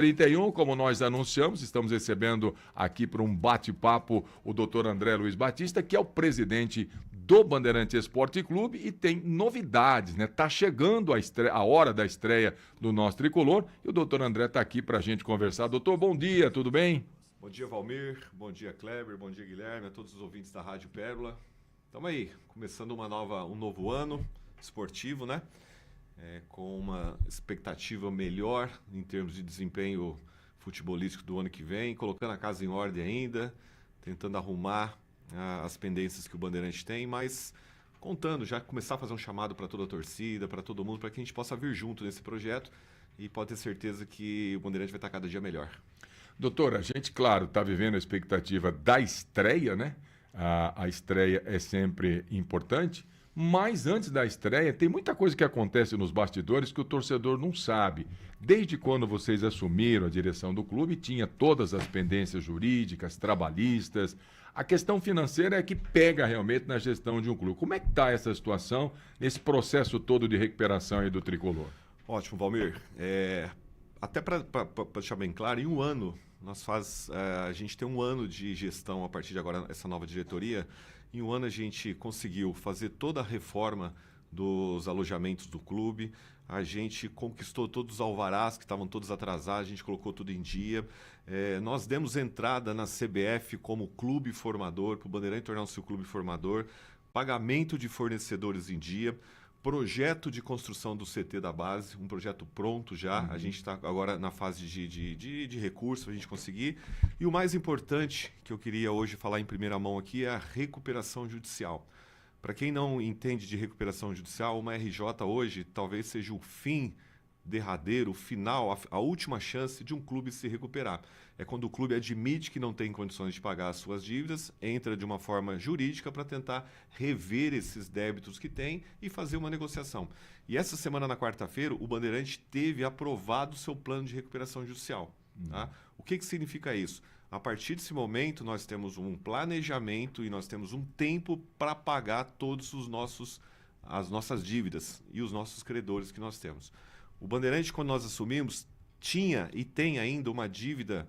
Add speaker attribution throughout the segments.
Speaker 1: 31, como nós anunciamos, estamos recebendo aqui para um bate-papo o doutor André Luiz Batista, que é o presidente do Bandeirante Esporte Clube e tem novidades, né? Tá chegando a hora da estreia do nosso tricolor e o doutor André está aqui para a gente conversar. Doutor, bom dia, tudo bem?
Speaker 2: Bom dia, Valmir, bom dia, Kleber, bom dia, Guilherme, a todos os ouvintes da Rádio Pérola. Estamos aí, começando um novo ano esportivo, né? Com uma expectativa melhor em termos de desempenho futebolístico do ano que vem, colocando a casa em ordem ainda, tentando arrumar as pendências que o Bandeirante tem, mas contando, já começar a fazer um chamado para toda a torcida, para todo mundo, para que a gente possa vir junto nesse projeto e pode ter certeza que o Bandeirante vai estar cada dia melhor.
Speaker 1: Doutor, a gente, claro, está vivendo a expectativa da estreia, né? A estreia é sempre importante, mas antes da estreia tem muita coisa que acontece nos bastidores que o torcedor não sabe. Desde quando vocês assumiram a direção do clube, tinha todas as pendências jurídicas, trabalhistas. A questão financeira é que pega realmente na gestão de um clube. Como é que está essa situação, nesse processo todo de recuperação aí do tricolor?
Speaker 2: Ótimo, Valmir. Até para deixar bem claro, em um ano, a gente tem um ano de gestão a partir de agora, essa nova diretoria. Em um ano a gente conseguiu fazer toda a reforma dos alojamentos do clube, a gente conquistou todos os alvarás que estavam todos atrasados, a gente colocou tudo em dia. Nós demos entrada na CBF como clube formador, para o Bandeirante tornar-se o clube formador, pagamento de fornecedores em dia, projeto de construção do CT da base, um projeto pronto já, a gente está agora na fase de recurso para a gente conseguir. E o mais importante que eu queria hoje falar em primeira mão aqui é a recuperação judicial. Para quem não entende de recuperação judicial, uma RJ hoje talvez seja o fim derradeiro, o final, a última chance de um clube se recuperar. É quando o clube admite que não tem condições de pagar as suas dívidas, entra de uma forma jurídica para tentar rever esses débitos que tem e fazer uma negociação. E essa semana, na quarta-feira, o Bandeirante teve aprovado o seu plano de recuperação judicial. Tá? O que significa isso? A partir desse momento, nós temos um planejamento e nós temos um tempo para pagar todos as nossas dívidas e os nossos credores que nós temos. O Bandeirante, quando nós assumimos, tinha e tem ainda uma dívida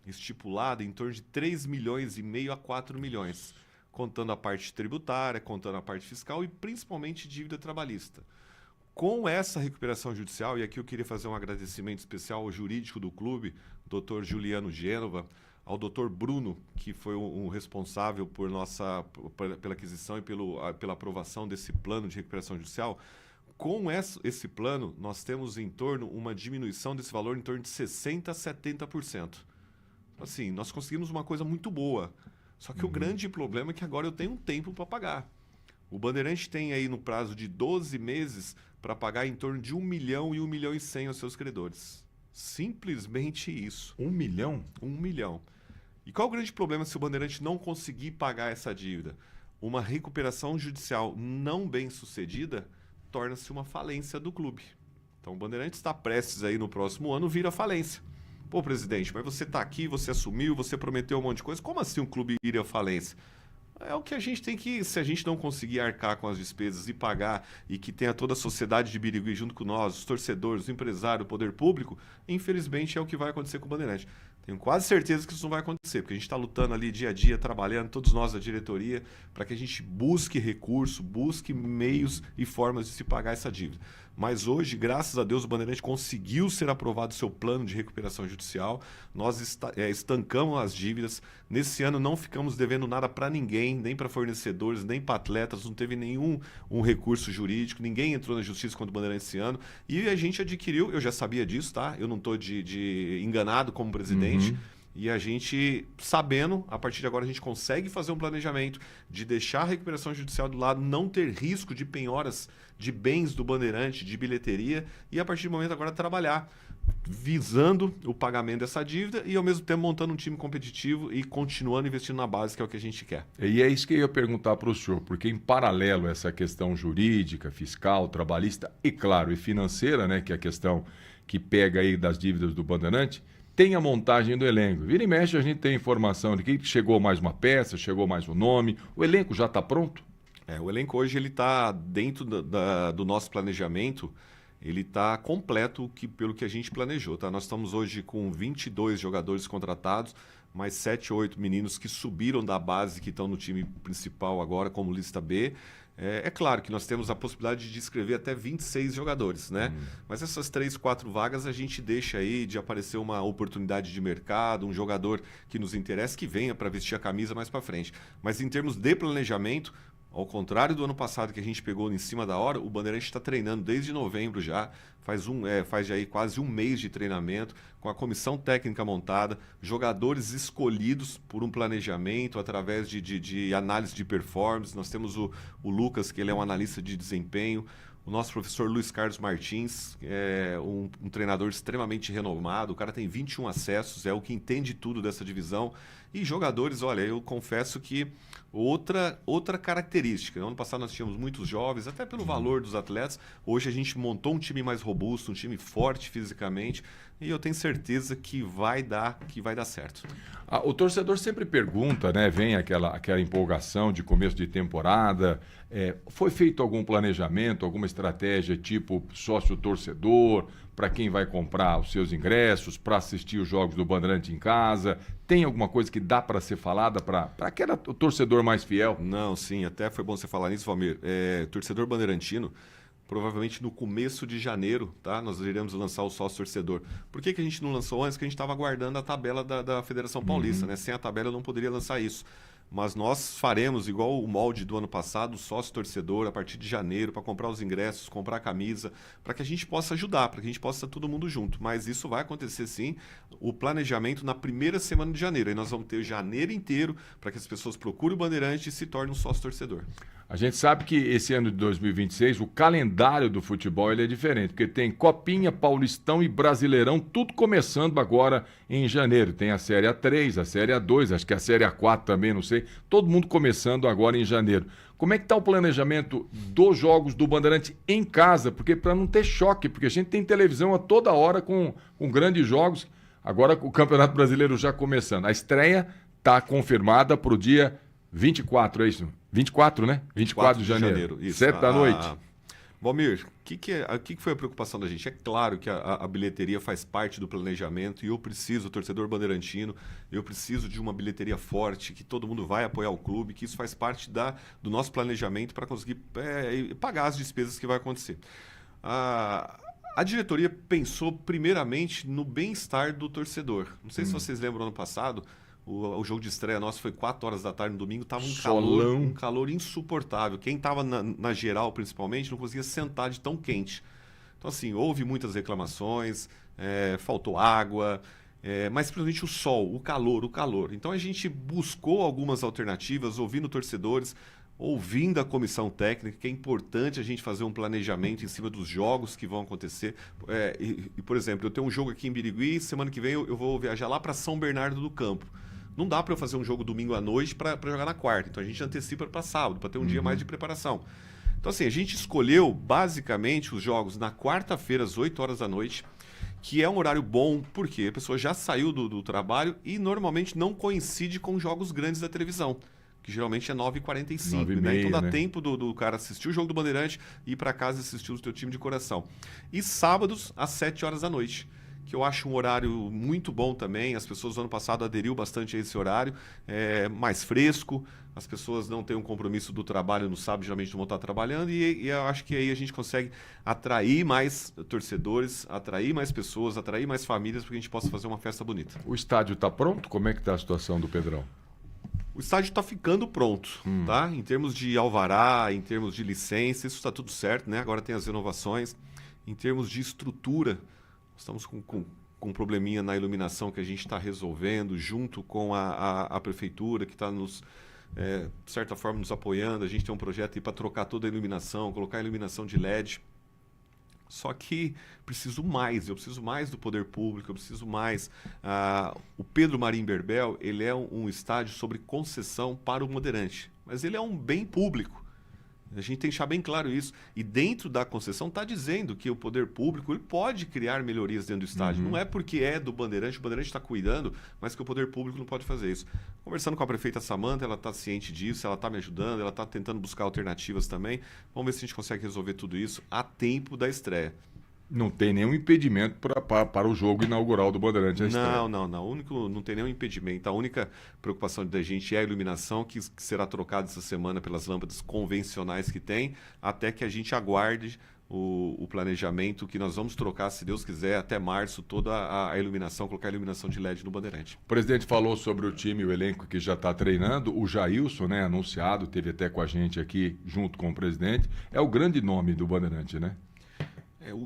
Speaker 2: estipulada em torno de 3,5 milhões a 4 milhões, contando a parte tributária, contando a parte fiscal e principalmente dívida trabalhista. Com essa recuperação judicial, e aqui eu queria fazer um agradecimento especial ao jurídico do clube, Dr. Juliano Gênova, ao Dr. Bruno, que foi um responsável pela aquisição e pela aprovação desse plano de recuperação judicial. Com esse plano, nós temos uma diminuição desse valor em torno de 60% a 70%. Assim, nós conseguimos uma coisa muito boa. Só que o grande problema é que agora eu tenho um tempo para pagar. O Bandeirante tem aí no prazo de 12 meses para pagar em torno de 1 milhão e 1 milhão e 100 aos seus credores. Simplesmente isso.
Speaker 1: 1 milhão?
Speaker 2: 1 milhão. E qual o grande problema se o Bandeirante não conseguir pagar essa dívida? Uma recuperação judicial não bem sucedida torna-se uma falência do clube. Então o Bandeirante está prestes aí no próximo ano vir à falência. Pô, presidente, mas você está aqui, você assumiu, você prometeu um monte de coisa. Como assim um clube iria à falência? É o que a gente tem que, se a gente não conseguir arcar com as despesas e pagar e que tenha toda a sociedade de Birigui junto com nós, os torcedores, o empresário, o poder público, infelizmente é o que vai acontecer com o Bandeirante. Tenho quase certeza que isso não vai acontecer, porque a gente está lutando ali dia a dia, trabalhando, todos nós da diretoria, para que a gente busque recurso, busque meios e formas de se pagar essa dívida. Mas hoje, graças a Deus, o Bandeirante conseguiu ser aprovado o seu plano de recuperação judicial, nós estancamos as dívidas, nesse ano não ficamos devendo nada para ninguém, nem para fornecedores, nem para atletas, não teve nenhum recurso jurídico, ninguém entrou na justiça contra o Bandeirante esse ano, e a gente adquiriu, eu já sabia disso, tá? Eu não estou de enganado como presidente, e a gente, sabendo, a partir de agora a gente consegue fazer um planejamento de deixar a recuperação judicial do lado, não ter risco de penhoras de bens do Bandeirante, de bilheteria, e a partir do momento agora trabalhar visando o pagamento dessa dívida e ao mesmo tempo montando um time competitivo e continuando investindo na base, que é o que a gente quer.
Speaker 1: E é isso que eu ia perguntar para o senhor, porque em paralelo a essa questão jurídica, fiscal, trabalhista e, claro, e financeira, né, que é a questão que pega aí das dívidas do Bandeirante, tem a montagem do elenco. Vira e mexe, a gente tem informação de que chegou mais uma peça, chegou mais um nome. O elenco já está pronto?
Speaker 2: O elenco hoje está dentro do nosso planejamento. ele está completo pelo que a gente planejou. Tá? Nós estamos hoje com 22 jogadores contratados, mais 7 ou 8 meninos que subiram da base, que estão no time principal agora como lista B. É claro que nós temos a possibilidade de inscrever até 26 jogadores, né? Mas essas 3, 4 vagas a gente deixa aí de aparecer uma oportunidade de mercado, um jogador que nos interessa, que venha para vestir a camisa mais para frente. Mas em termos de planejamento, ao contrário do ano passado que a gente pegou em cima da hora, o Bandeirante está treinando desde novembro já, faz já aí quase um mês de treinamento, com a comissão técnica montada, jogadores escolhidos por um planejamento através de análise de performance. Nós temos o Lucas, que ele é um analista de desempenho, o nosso professor Luiz Carlos Martins, é um treinador extremamente renomado, o cara tem 21 acessos, é o que entende tudo dessa divisão. E jogadores, olha, eu confesso que outra característica. No ano passado nós tínhamos muitos jovens, até pelo valor dos atletas. Hoje a gente montou um time mais robusto, um time forte fisicamente, e eu tenho certeza que vai dar certo.
Speaker 1: O torcedor sempre pergunta, né? Vem aquela empolgação de começo de temporada. Foi feito algum planejamento, alguma estratégia tipo sócio-torcedor, para quem vai comprar os seus ingressos, para assistir os jogos do Bandeirante em casa? Tem alguma coisa que dá para ser falada para o torcedor mais fiel?
Speaker 2: Não, sim, até foi bom você falar nisso, Valmir. Torcedor bandeirantino, provavelmente no começo de janeiro, tá? Nós iremos lançar o sócio-torcedor. Por que a gente não lançou antes? Porque a gente estava aguardando a tabela da Federação Paulista, né? Sem a tabela eu não poderia lançar isso. Mas nós faremos, igual o molde do ano passado, sócio-torcedor, a partir de janeiro, para comprar os ingressos, comprar a camisa, para que a gente possa ajudar, para que a gente possa estar todo mundo junto. Mas isso vai acontecer sim, o planejamento na primeira semana de janeiro. Aí nós vamos ter janeiro inteiro para que as pessoas procurem o Bandeirante e se tornem um sócio-torcedor.
Speaker 1: A gente sabe que esse ano de 2026, o calendário do futebol ele é diferente, porque tem Copinha, Paulistão e Brasileirão, tudo começando agora em janeiro. Tem a Série A3, a Série A2, acho que a Série A4 também, não sei. Todo mundo começando agora em janeiro. Como é que está o planejamento dos jogos do Bandeirante em casa? Porque para não ter choque, porque a gente tem televisão a toda hora com grandes jogos. Agora o Campeonato Brasileiro já começando. A estreia está confirmada para o dia 24, é isso? 24, né? 24 de janeiro.
Speaker 2: Isso.
Speaker 1: 7 da noite.
Speaker 2: Valmir, o que foi a preocupação da gente? É claro que a bilheteria faz parte do planejamento e eu preciso, torcedor bandeirantino, eu preciso de uma bilheteria forte, que todo mundo vai apoiar o clube, que isso faz parte do nosso planejamento para conseguir pagar as despesas que vai acontecer. A diretoria pensou primeiramente no bem-estar do torcedor. Não sei se vocês lembram, ano passado, o jogo de estreia nosso foi 4 horas da tarde no domingo, estava um calor insuportável. Quem estava na geral, principalmente, não conseguia sentar de tão quente. Então, assim, houve muitas reclamações, faltou água, mas principalmente o sol, o calor. Então, a gente buscou algumas alternativas, ouvindo torcedores, ouvindo a comissão técnica, que é importante a gente fazer um planejamento em cima dos jogos que vão acontecer. Por exemplo, eu tenho um jogo aqui em Birigui, semana que vem eu vou viajar lá para São Bernardo do Campo. Não dá para eu fazer um jogo domingo à noite para jogar na quarta. Então a gente antecipa para sábado, para ter um dia mais de preparação. Então assim, a gente escolheu basicamente os jogos na quarta-feira às 8 horas da noite, que é um horário bom, porque a pessoa já saiu do trabalho e normalmente não coincide com jogos grandes da televisão, que geralmente é 9h45, né? Então dá tempo do cara assistir o jogo do Bandeirante e ir para casa assistir o teu time de coração. E sábados às 7 horas da noite, que eu acho um horário muito bom também. As pessoas no ano passado aderiu bastante a esse horário, mais fresco, as pessoas não têm um compromisso do trabalho no sábado, geralmente não vão estar trabalhando, e eu acho que aí a gente consegue atrair mais torcedores, atrair mais pessoas, atrair mais famílias, para que a gente possa fazer uma festa bonita.
Speaker 1: O estádio está pronto? Como é que está a situação do Pedrão?
Speaker 2: O estádio está ficando pronto, tá? Em termos de alvará, em termos de licença, isso está tudo certo, né? Agora tem as renovações. Em termos de estrutura, estamos com um probleminha na iluminação que a gente está resolvendo, junto com a prefeitura, que está de certa forma, nos apoiando. A gente tem um projeto para trocar toda a iluminação, colocar a iluminação de LED. Só que eu preciso mais do poder público, eu preciso mais. O Pedro Marim Berbel, ele é um estádio sobre concessão para o Bandeirante, mas ele é um bem público. A gente tem que deixar bem claro isso. E dentro da concessão está dizendo que o poder público ele pode criar melhorias dentro do estádio. Não é porque é do Bandeirante, o Bandeirante está cuidando, mas que o poder público não pode fazer isso. Conversando com a prefeita Samanta, ela está ciente disso, ela está me ajudando, ela está tentando buscar alternativas também. Vamos ver se a gente consegue resolver tudo isso a tempo da estreia.
Speaker 1: Não tem nenhum impedimento para o jogo inaugural do Bandeirante.
Speaker 2: Não tem nenhum impedimento. A única preocupação da gente é a iluminação, que será trocada essa semana pelas lâmpadas convencionais que tem, até que a gente aguarde o planejamento, que nós vamos trocar, se Deus quiser, até março, toda a iluminação, colocar a iluminação de LED no Bandeirante.
Speaker 1: O presidente falou sobre o time, o elenco que já está treinando. O Jailson, né, anunciado, teve até com a gente aqui, junto com o presidente. É o grande nome do Bandeirante, né?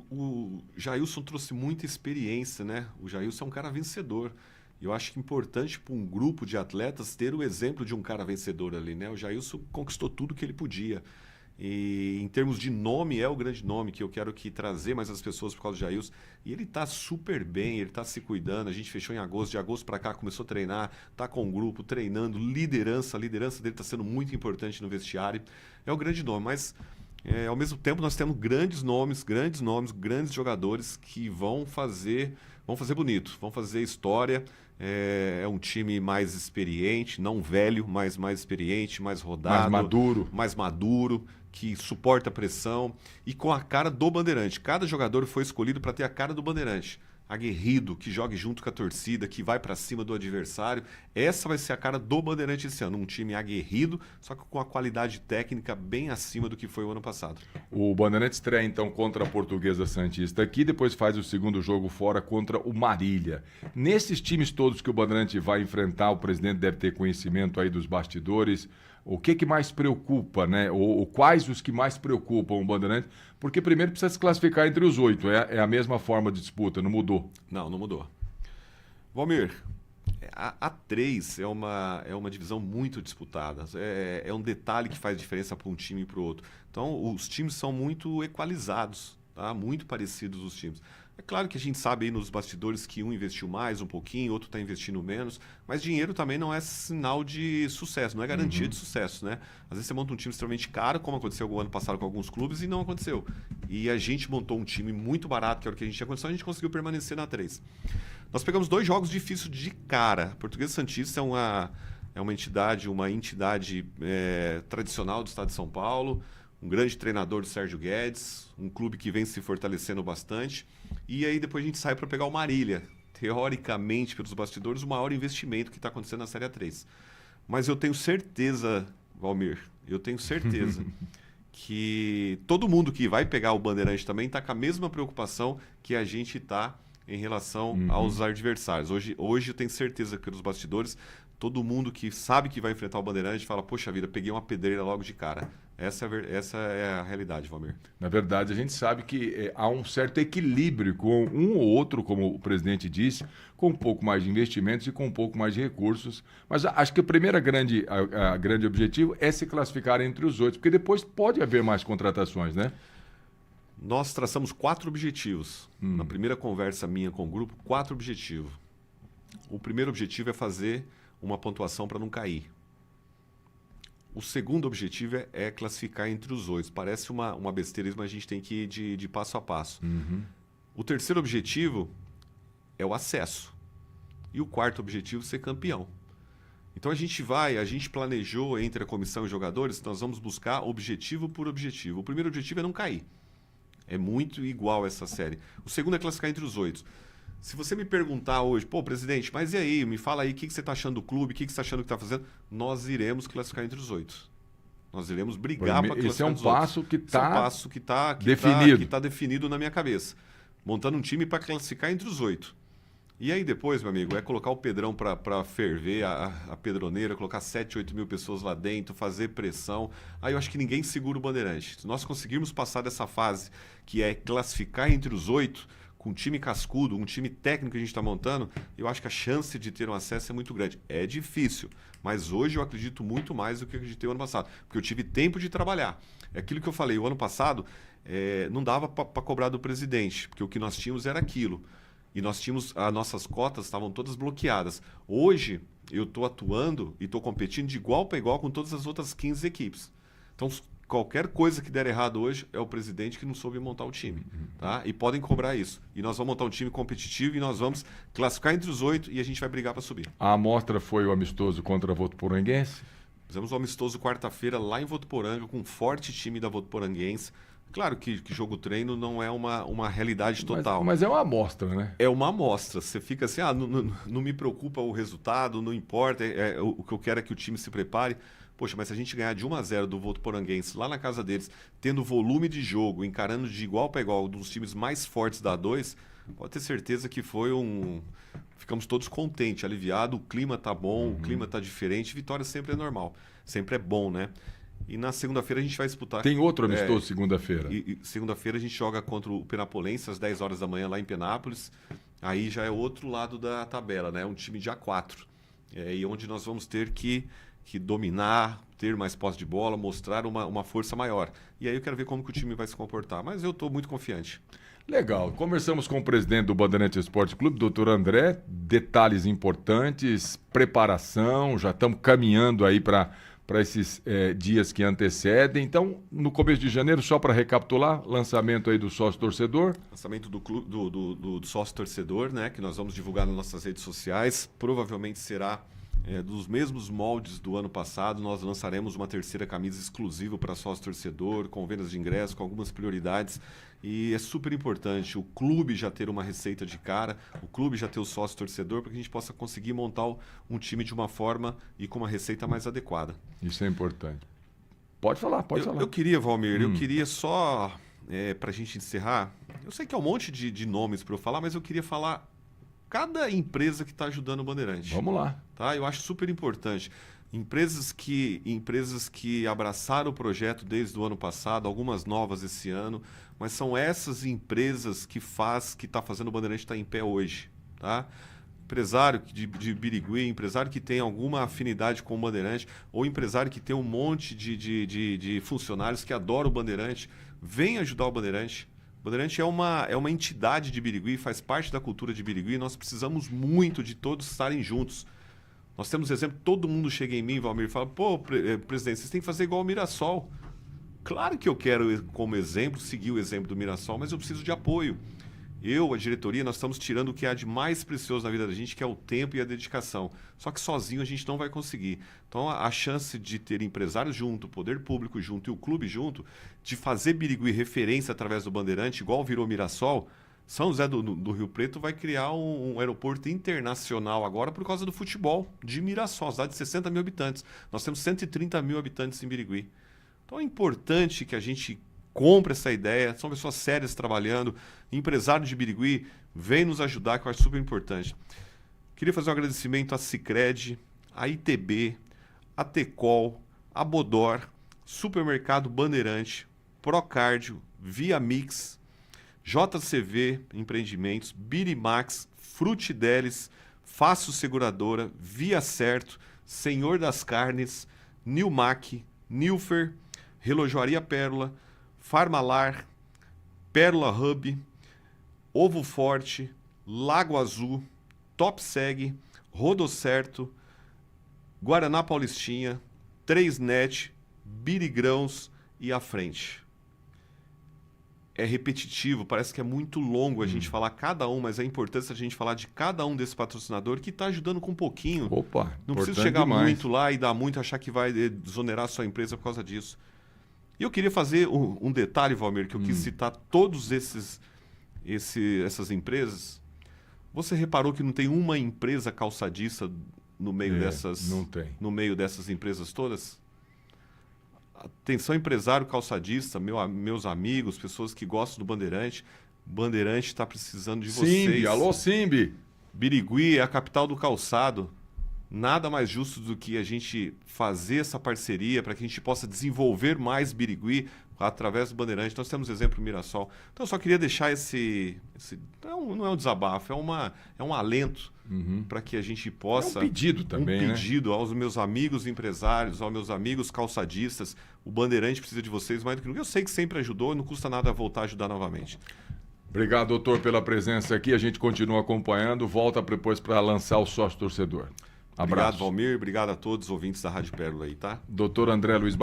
Speaker 2: O Jailson trouxe muita experiência, né? O Jailson é um cara vencedor. E eu acho que é importante para um grupo de atletas ter o exemplo de um cara vencedor ali, né? O Jailson conquistou tudo que ele podia. E em termos de nome, é o grande nome que eu quero trazer mais as pessoas por causa do Jailson. E ele está super bem, ele está se cuidando. A gente fechou em agosto, de agosto para cá começou a treinar, está com o grupo, treinando, liderança. A liderança dele está sendo muito importante no vestiário. É o grande nome, mas ao mesmo tempo nós temos grandes nomes, grandes jogadores que vão fazer bonito, vão fazer história. É um time mais experiente, não velho, mas mais experiente, mais rodado. Mais maduro, que suporta a pressão e com a cara do Bandeirante. Cada jogador foi escolhido para ter a cara do Bandeirante. Aguerrido, que jogue junto com a torcida, que vai para cima do adversário. Essa vai ser a cara do Bandeirante esse ano. Um time aguerrido, só que com a qualidade técnica bem acima do que foi o ano passado.
Speaker 1: O Bandeirante estreia então contra a Portuguesa Santista aqui, depois faz o segundo jogo fora contra o Marília. Nesses times todos que o Bandeirante vai enfrentar, o presidente deve ter conhecimento aí dos bastidores. O que mais preocupa, né? Ou quais os que mais preocupam o Bandeirante? Porque primeiro precisa se classificar entre os 8. É a mesma forma de disputa, não mudou?
Speaker 2: Não mudou. Valmir, a 3 é uma divisão muito disputada. É um detalhe que faz diferença para um time e para o outro. Então, os times são muito equalizados, tá? Muito parecidos os times. É claro que a gente sabe aí nos bastidores que um investiu mais um pouquinho, outro está investindo menos, mas dinheiro também não é sinal de sucesso, não é garantia de sucesso, né? Às vezes você monta um time extremamente caro, como aconteceu o ano passado com alguns clubes, e não aconteceu. E a gente montou um time muito barato, que era o que a gente tinha condição, e a gente conseguiu permanecer na 3. Nós pegamos 2 jogos difíceis de cara. A Portuguesa Santista é uma entidade tradicional do estado de São Paulo, um grande treinador, do Sérgio Guedes, um clube que vem se fortalecendo bastante. E aí depois a gente sai para pegar o Marília. Teoricamente, pelos bastidores, o maior investimento que está acontecendo na Série A3. Mas eu tenho certeza, Valmir, que todo mundo que vai pegar o Bandeirante também está com a mesma preocupação que a gente está em relação aos adversários. Hoje eu tenho certeza que pelos bastidores, todo mundo que sabe que vai enfrentar o Bandeirante fala, poxa vida, peguei uma pedreira logo de cara. Essa é a realidade, Valmir.
Speaker 1: Na verdade, a gente sabe que há um certo equilíbrio com um ou outro, como o presidente disse, com um pouco mais de investimentos e com um pouco mais de recursos. Mas acho que a primeira grande objetivo é se classificar entre os 8, porque depois pode haver mais contratações, né?
Speaker 2: Nós traçamos 4 objetivos. Na primeira conversa minha com o grupo, 4 objetivos. O primeiro objetivo é fazer uma pontuação para não cair. O segundo objetivo é classificar entre os 8. Parece uma besteira, mas a gente tem que ir de passo a passo. O terceiro objetivo é o acesso. E o quarto objetivo é ser campeão. Então a gente planejou entre a comissão e os jogadores, nós vamos buscar objetivo por objetivo. O primeiro objetivo é não cair. É muito igual essa série. O segundo é classificar entre os 8. Se você me perguntar hoje, presidente, mas e aí? Me fala aí o que você está achando do clube, o que você está achando que está fazendo? Nós iremos classificar entre os 8. Nós iremos brigar para classificar.
Speaker 1: Esse é um passo que está
Speaker 2: definido. Que está definido na minha cabeça. Montando um time para classificar entre os 8. E aí depois, meu amigo, é colocar o Pedrão para ferver a pedroneira, colocar 7, 8 mil pessoas lá dentro, fazer pressão. Aí eu acho que ninguém segura o Bandeirante. Se nós conseguirmos passar dessa fase, que é classificar entre os 8, com um time cascudo, um time técnico que a gente está montando, eu acho que a chance de ter um acesso é muito grande. É difícil, mas hoje eu acredito muito mais do que eu acreditei o ano passado, porque eu tive tempo de trabalhar. É aquilo que eu falei, o ano passado não dava para cobrar do presidente, porque o que nós tínhamos era aquilo. E nós tínhamos, as nossas cotas estavam todas bloqueadas. Hoje, eu estou atuando e estou competindo de igual para igual com todas as outras 15 equipes. Então, qualquer coisa que der errado hoje é o presidente que não soube montar o time. Tá? E podem cobrar isso. E nós vamos montar um time competitivo e nós vamos classificar entre os 8 e a gente vai brigar para subir.
Speaker 1: A amostra foi o amistoso contra a Votuporanguense?
Speaker 2: Fizemos um amistoso quarta-feira lá em Votuporanga com um forte time da Votuporanguense. Claro que jogo treino não é uma realidade total.
Speaker 1: Mas é uma amostra, né?
Speaker 2: É uma amostra. Você fica assim, não me preocupa o resultado, não importa, o que eu quero é que o time se prepare. Poxa, mas se a gente ganhar de 1-0 do Votuporanguense lá na casa deles, tendo volume de jogo, encarando de igual para igual, um dos times mais fortes da A2, pode ter certeza que foi ficamos todos contentes, aliviados, o clima tá bom, o clima tá diferente, vitória sempre é normal, sempre é bom, né? E na segunda-feira a gente vai disputar...
Speaker 1: Tem outro amistoso segunda-feira?
Speaker 2: E segunda-feira a gente joga contra o Penapolense às 10 horas da manhã lá em Penápolis. Aí já é outro lado da tabela, né? Um time de A4. E onde nós vamos ter que dominar, ter mais posse de bola, mostrar uma força maior. E aí eu quero ver como que o time vai se comportar. Mas eu estou muito confiante.
Speaker 1: Legal. Conversamos com o presidente do Bandeirante Esporte Clube, doutor André. Detalhes importantes, preparação, já estamos caminhando aí para esses dias que antecedem. Então, no começo de janeiro, só para recapitular, lançamento aí do sócio-torcedor.
Speaker 2: Lançamento do sócio-torcedor, né, que nós vamos divulgar nas nossas redes sociais. Provavelmente será dos mesmos moldes do ano passado. Nós lançaremos uma terceira camisa exclusiva para sócio-torcedor, com vendas de ingressos, com algumas prioridades. E é super importante o clube já ter uma receita de cara, o clube já ter o sócio-torcedor, para que a gente possa conseguir montar um time de uma forma e com uma receita mais adequada.
Speaker 1: Isso é importante. Pode falar.
Speaker 2: Eu queria, Valmir, eu queria só, para a gente encerrar, eu sei que é um monte de nomes para eu falar, mas eu queria falar cada empresa que está ajudando o Bandeirante.
Speaker 1: Vamos lá.
Speaker 2: Tá? Eu acho super importante. Empresas que abraçaram o projeto desde o ano passado, algumas novas esse ano, mas são essas empresas que está fazendo o Bandeirante estar em pé hoje. Tá? Empresário de Birigui, empresário que tem alguma afinidade com o Bandeirante, ou empresário que tem um monte de funcionários que adoram o Bandeirante, vem ajudar o Bandeirante. O Bandeirante é uma entidade de Birigui, faz parte da cultura de Birigui, nós precisamos muito de todos estarem juntos. Nós temos exemplo, todo mundo chega em mim, Valmir, e fala, pô, presidente, vocês têm que fazer igual o Mirassol. Claro que eu quero, como exemplo, seguir o exemplo do Mirassol, mas eu preciso de apoio. A diretoria, nós estamos tirando o que há de mais precioso na vida da gente, que é o tempo e a dedicação. Só que sozinho a gente não vai conseguir. Então, a chance de ter empresários junto, o poder público junto e o clube junto, de fazer Birigui referência através do Bandeirante, igual virou Mirassol, São José do Rio Preto vai criar um aeroporto internacional agora por causa do futebol de Mirassol, cidade de 60 mil habitantes. Nós temos 130 mil habitantes em Birigui. Então é importante que a gente compre essa ideia, são pessoas sérias trabalhando, empresário de Birigui, vem nos ajudar, que eu acho super importante. Queria fazer um agradecimento à Sicredi, à ITB, à Tecol, à Bodor, Supermercado Bandeirante, Procárdio, Via Mix, JCV Empreendimentos, Birimax, Frutidelis, Fácil Seguradora, Via Certo, Senhor das Carnes, Nilmac, Nilfer, Relojoaria Pérola, Farmalar, Pérola Hub, Ovo Forte, Lago Azul, Topseg, Rodocerto, Guaraná Paulistinha, 3net, Birigrãos e à frente. É repetitivo, parece que é muito longo a gente falar cada um, mas é importante a gente falar de cada um desse patrocinador que está ajudando com um pouquinho.
Speaker 1: Opa,
Speaker 2: não precisa chegar demais. Muito lá e dar muito, achar que vai desonerar a sua empresa por causa disso. E eu queria fazer um detalhe, Valmir, que eu quis citar todos essas empresas. Você reparou que não tem uma empresa calçadista no meio no meio dessas empresas todas? Atenção, empresário calçadista, meus amigos, pessoas que gostam do Bandeirante. Bandeirante está precisando de vocês.
Speaker 1: Simbi, alô Simbi.
Speaker 2: Birigui é a capital do calçado. Nada mais justo do que a gente fazer essa parceria para que a gente possa desenvolver mais Birigui através do Bandeirante. Nós temos exemplo no Mirassol. Então, eu só queria deixar não é um desabafo, é um alento para que a gente possa...
Speaker 1: É um pedido também,
Speaker 2: Um pedido aos meus amigos empresários, aos meus amigos calçadistas. O Bandeirante precisa de vocês mais do que nunca. Eu sei que sempre ajudou, não custa nada voltar a ajudar novamente.
Speaker 1: Obrigado, doutor, pela presença aqui. A gente continua acompanhando. Volta depois para lançar o sócio-torcedor. Abraço.
Speaker 2: Obrigado, Valmir. Obrigado a todos os ouvintes da Rádio Pérola aí, tá?
Speaker 1: Doutor André Luiz